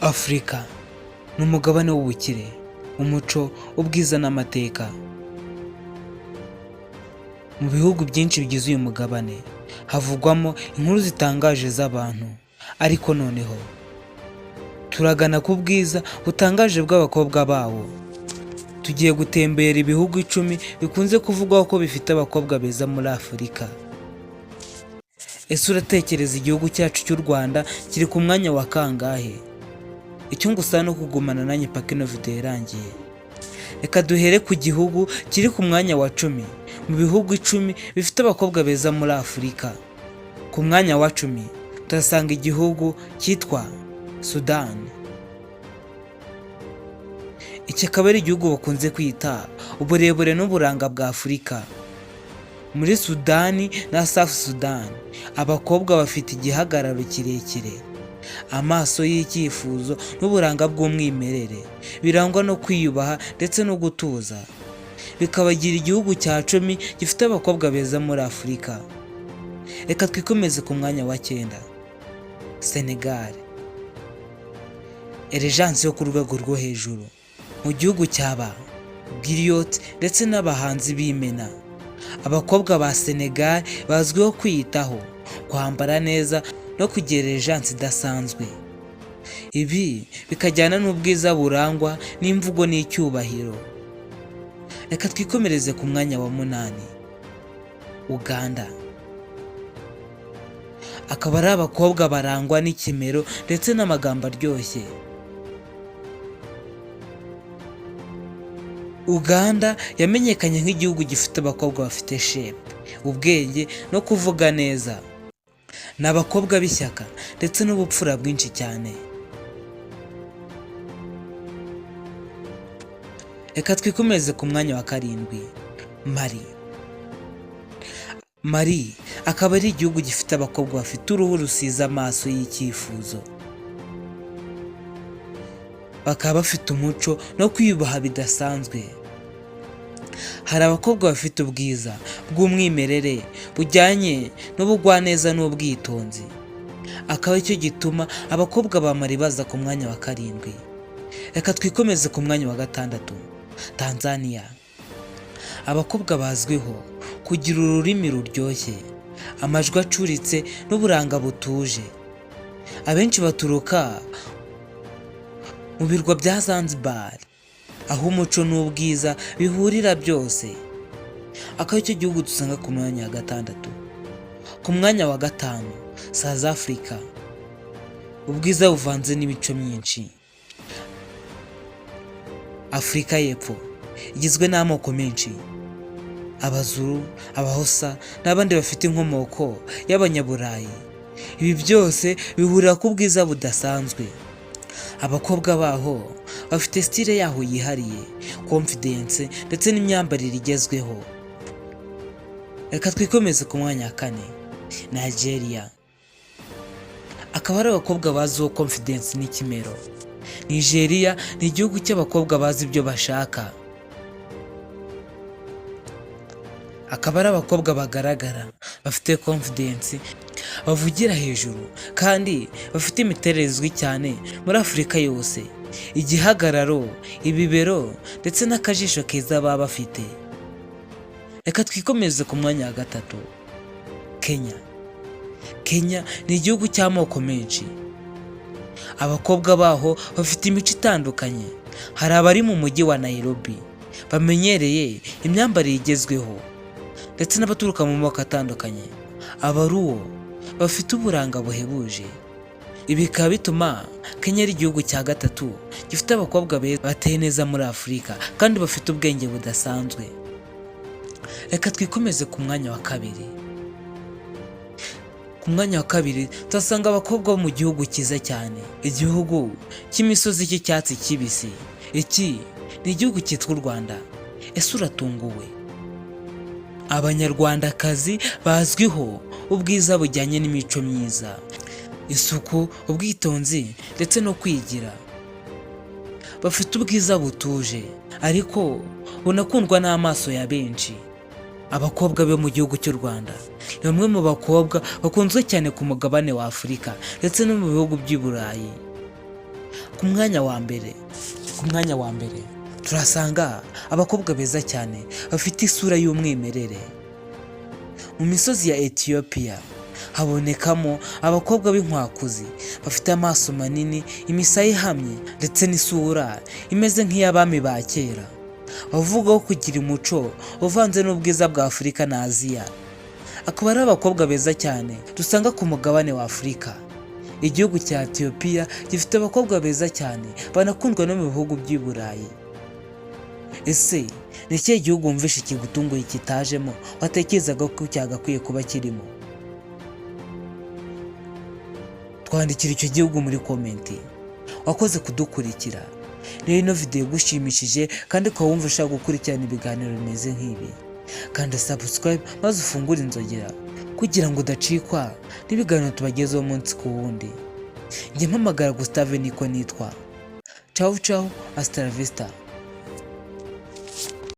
Afurika ni umugabane w'ubukire, umuco, ubwiza n'amateka. Mu bihugu byinshi bigize uyu mugabane havugwamo inkuru zitangaje z'abantu, ariko noneho turagana ku bwiza butangaje bw'abakobwa bawo. Tugiye gutembera ibihugu 10 bikunze kuvugwaho ko bifite abakobwa beza muri Afurika. Ese uratekereza igihugu cyacu cy'u Rwanda kiri ku mwanya wa kangahe? Icyo ngusaba no kugumana nanjye paka ino video irangiye. Reka duhere ku gihugu kiri ku mwanya wa 10 mu bihugu 10 bifite abakobwa beza muri Afurika. Ku mwanya wa 10 turasanga igihugu cyitwa Sudan. Iki akaba ari igihugu bakunze kwita uburebure n'uburanga bwa Afurika. Muri Sudani na South Sudan, abakobwa bafite igihagararo kirekire, amaso y'icyifuzo n'uburanga bw'umwimerere, birangwa no kwiyubaha ndetse no gutuza. Bikabagira igihugu cya 10 gifite abakobwa beza muri Afurika. Reka twikomeze ku mwanya wa 9. Senegal, elegance yo ku rwego rwo hejuru. Mu gihugu cyaba Griot ndetse n'abahanzi b'imena, abakobwa ba Senegal bazwiho kwiyitaho, kwambara neza no kugira elegance idasanzwe. Ibi bikajyana n'ubwiza burangwa n'imvugo n'icyubahiro. Reka twikomereze ku mwanya wa 8. Uganda, akaba ari abakobwa barangwa n'ikimero ndetse n'amagambo aryoshye. Uganda yamenyekanye nk'igihugu gifite abakobwa bafite shape, ubwenge no kuvuga neza. Ni abakobwa b'ishyaka ndetse n'ubupfura bwinshi cyane. Reka twikomeze ku mwanya wa 7. Mali akaba ari igihugu gifite abakobwa bafite uruhu rusize amaso y'icyifuzo. Bakaba bafite umuco no kwiyubaha bidasanzwe. Hari abakobwa bafite ubwiza bw'umwimerere bujyanye n'ubugwaneza n'ubwitonzi. Akaba icyo gituma abakobwa ba Mali baza ku mwanya wa 7. Reka twikomeze ku mwanya wa 6. Tanzania, abakobwa bazwiho kugira ururimi ruryoshye, amajwi acuritse n'uburanga butuje. Abenshi baturuka mu birwa bya Zanzibar, aho umuco n'ubwiza bihurira byose. Akaba icyo gihugu dusanga ku mwanya wa 6. Ku mwanya wa 5, South Africa, ubwiza buvanze n'imico myinshi. Afurika y'Epfo igizwe n'amoko menshi, Abazuru, Abahosa n'abandi bafite inkomoko y'Abanyaburayi. Ibi byose bihurira ku bwiza budasanzwe. Abakobwa baho bafite style yaho yihariye, confidence ndetse n'imyambarire igezweho. Reka twikomeze ku mwanya wa 4. Nigeria, akaba ari abakobwa baziho confidence n'ikimero. Nigeria ni igihugu cy'abakobwa bazi ibyo bashaka. Akaba ari abakobwa bagaragara, bafite confidence, bavugira hejuru kandi bafite imiterere izwi cyane muri Afurika yose. Igihagararo, ibibero ndetse n'akajisho keza baba bafite. Reka twikomeze ku mwanya wa 3. Kenya ni igihugu cy'amoko menshi. Abakobwa baho bafite imico itandukanye. Hari abari mu mujyi wa Nairobi bamenyereye imyambarire igezweho, ndetse n'abaturuka mu moko atandukanye. Abaruwo bafite uburanga buhebuje. Ibi bikaba bituma Kenya ari igihugu cya 3 gifite abakobwa beza bateye neza muri Afurika kandi bafite ubwenge budasanzwe. Reka twikomeze ku mwanya wa 2. Ku mwanya wa 2 turasanga abakobwa bo mu gihugu cyiza cyane, igihugu cy'imisozi cy'icyatsi kibisi. Iki ni igihugu cyitwa u Rwanda. Ese uratunguwe? Abanyarwandakazi bazwiho ubwiza bujyanye n'imico myiza, isuku, ubwitonzi ndetse no kwigira. Bafite ubwiza butuje ariko bunakundwa n'amaso ya benshi. Abakobwa bo mu gihugu cy'u Rwanda ni bamwe mu bakobwa bakunzwe cyane ku mugabane wa Afurika ndetse no mu bihugu by'i Burayi. Ku mwanya wa mbere turasanga abakobwa beza cyane bafite isura y'umwimerere. Mu misozi ya Ethiopia habonekamo abakobwa b'inkwakuzi bafite amaso manini, imisaya ihamye ndetse n'isura imeze nk'iy'abami ba kera, bavugaho kugira umuco uvanze n'ubwiza bwa Afurika na Aziya. Akaba ari abakobwa beza cyane dusanga ku mugabane wa Afurika. Igihugu cya Ethiopia gifite abakobwa beza cyane banakundwa no mu bihugu by'i Burayi. Ese ni ikihe gihugu wumvishe kigutunguye kitajemo watekerezaga ko cyagakwiye kuba kirimo? Twandikira icyo gihugu muri komenti. Wakoze kudukurikira. Rero ino video igushimishije kandi ukaba wumva ushaka gukurikirana ibiganiro bimeze nk'ibi, kanda subscribe maze ufungure inzogera kugira ngo udacikwa n'ibiganiro tubagezeho umunsi ku wundi. Njye mpamagara Gustave niko nitwa. Ciao ciao, hasta la vista.